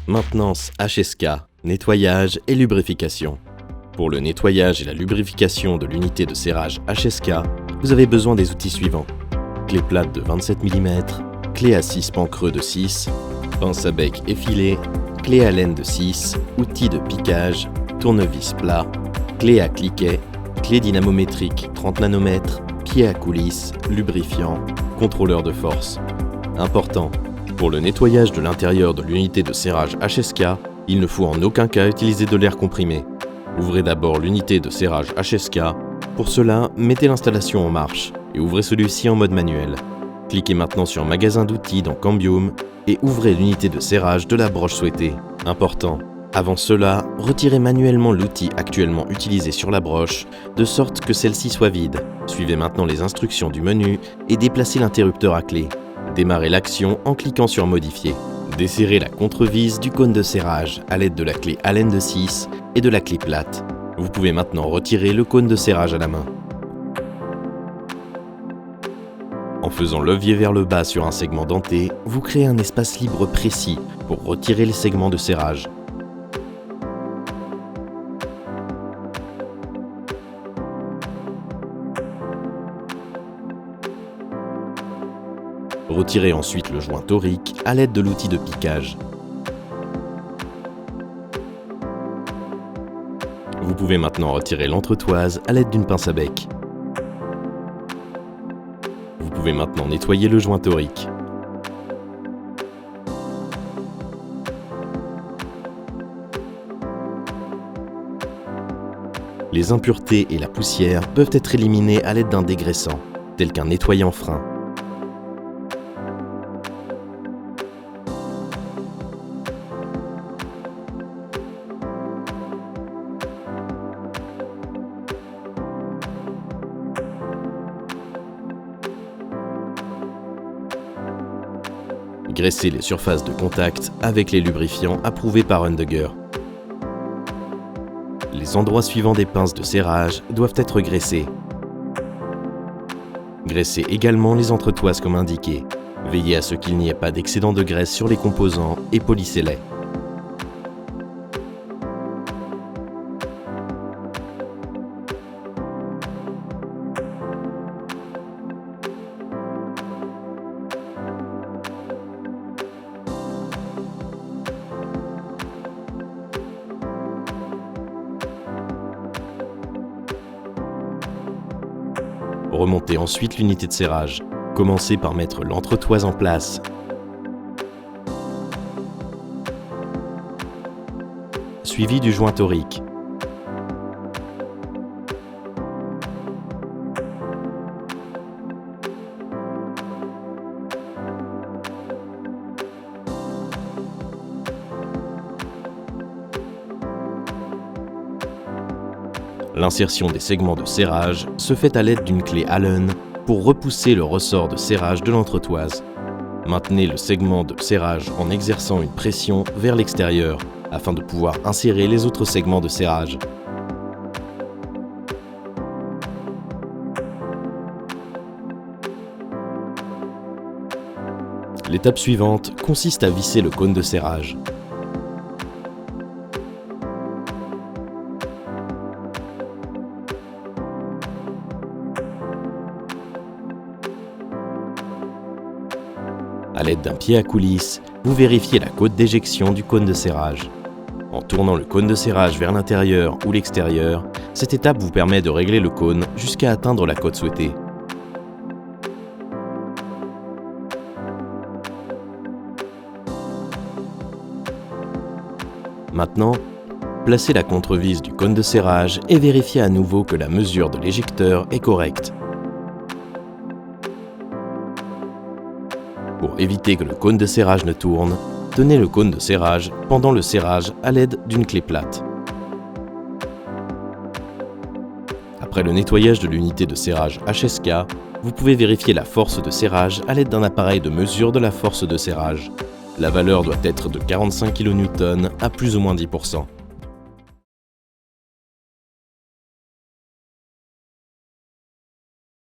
Maintenance HSK, nettoyage et lubrification. Pour le nettoyage et la lubrification de l'unité de serrage HSK, vous avez besoin des outils suivants. Clé plate de 27 mm, clé à 6 pans creux de 6, pince à bec effilé, clé à laine de 6, outils de piquage, tournevis plat, clé à cliquet, clé dynamométrique 30 nanomètres, pied à coulisse, lubrifiant, contrôleur de force. Important, pour le nettoyage de l'intérieur de l'unité de serrage HSK, il ne faut en aucun cas utiliser de l'air comprimé. Ouvrez d'abord l'unité de serrage HSK. Pour cela, mettez l'installation en marche et ouvrez celui-ci en mode manuel. Cliquez maintenant sur Magasin d'outils dans Cambium et ouvrez l'unité de serrage de la broche souhaitée. Important, avant cela, retirez manuellement l'outil actuellement utilisé sur la broche, de sorte que celle-ci soit vide. Suivez maintenant les instructions du menu et déplacez l'interrupteur à clé. Démarrez l'action en cliquant sur Modifier. Desserrez la contre-vis du cône de serrage à l'aide de la clé Allen de 6 et de la clé plate. Vous pouvez maintenant retirer le cône de serrage à la main. En faisant levier vers le bas sur un segment denté, vous créez un espace libre précis pour retirer les segments de serrage. Retirez ensuite le joint torique à l'aide de l'outil de piquage. Vous pouvez maintenant retirer l'entretoise à l'aide d'une pince à bec. Vous pouvez maintenant nettoyer le joint torique. Les impuretés et la poussière peuvent être éliminées à l'aide d'un dégraissant, tel qu'un nettoyant frein. Graissez les surfaces de contact avec les lubrifiants approuvés par Undugger. Les endroits suivants des pinces de serrage doivent être graissés. Graissez également les entretoises comme indiqué. Veillez à ce qu'il n'y ait pas d'excédent de graisse sur les composants et polissez-les. Remontez ensuite l'unité de serrage. Commencez par mettre l'entretoise en place. Suivi du joint torique. L'insertion des segments de serrage se fait à l'aide d'une clé Allen pour repousser le ressort de serrage de l'entretoise. Maintenez le segment de serrage en exerçant une pression vers l'extérieur afin de pouvoir insérer les autres segments de serrage. L'étape suivante consiste à visser le cône de serrage. À l'aide d'un pied à coulisse, vous vérifiez la côte d'éjection du cône de serrage. En tournant le cône de serrage vers l'intérieur ou l'extérieur, cette étape vous permet de régler le cône jusqu'à atteindre la côte souhaitée. Maintenant, placez la contre-vis du cône de serrage et vérifiez à nouveau que la mesure de l'éjecteur est correcte. Pour éviter que le cône de serrage ne tourne, tenez le cône de serrage pendant le serrage à l'aide d'une clé plate. Après le nettoyage de l'unité de serrage HSK, vous pouvez vérifier la force de serrage à l'aide d'un appareil de mesure de la force de serrage. La valeur doit être de 45 kN à plus ou moins 10%.